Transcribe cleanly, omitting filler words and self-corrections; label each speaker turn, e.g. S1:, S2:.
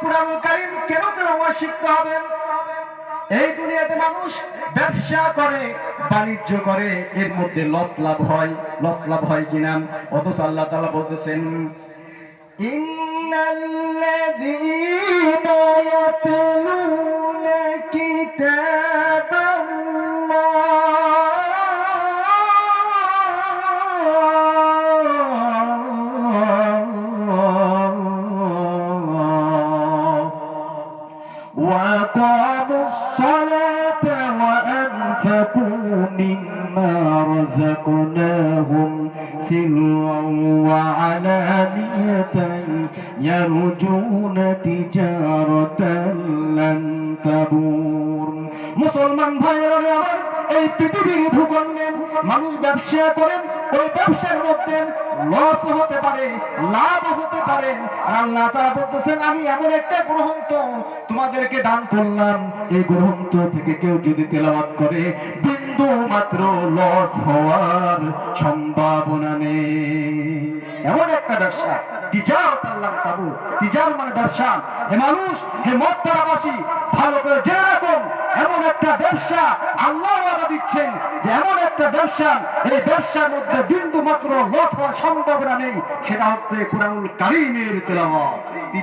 S1: কুরআনুল কারীম কেন তেলাওয়াত শিখতে হবে? এই দুনিয়াতে মানুষ ব্যবসা করে, বাণিজ্য করে, এর মধ্যে লস লাভ হয় কিনা? অথচ আল্লাহ তাআলা বলতেছেন, ইন্নাল্লাযীনা ইয়াতলুনা وأقاموا الصلاة وأنفقوا مما رزقناهم سرا وعلانية يرجون تجارة لن تبور। মুসলমান ভাইয়েরা আমার, এই পৃথিবীর ভূখণ্ডে মানুষ ব্যবসা করেন, ওই ব্যবসার মধ্যে লস হতে পারে, লাভ হতে পারে। আল্লাহ তাআলা বলতেছেন, আমি এমন একটা গ্রন্থ তোমাদেরকে দান করলাম, এই গ্রন্থ থেকে কেউ যদি তেলাওয়াত করে বিন্দু মাত্র লস হওয়ার সম্ভাবনা নেই। এমন একটা ব্যবসা, তিজারত আল্লাহ তাবু, তিজার মানে ব্যবসা। হে মানুষ, হে মক্কাবাসী, ভালো করে জেনে রাখুন, এমন একটা ব্যবসা আল্লাহ ওয়াদা দিচ্ছেন যে এমন একটা ব্যবসা, এই ব্যবসার মধ্যে বিন্দু মাত্র লস হওয়ার সম্ভাবনা নেই। সেটা হচ্ছে কুরআনুল কারীমের তেলাওয়াত।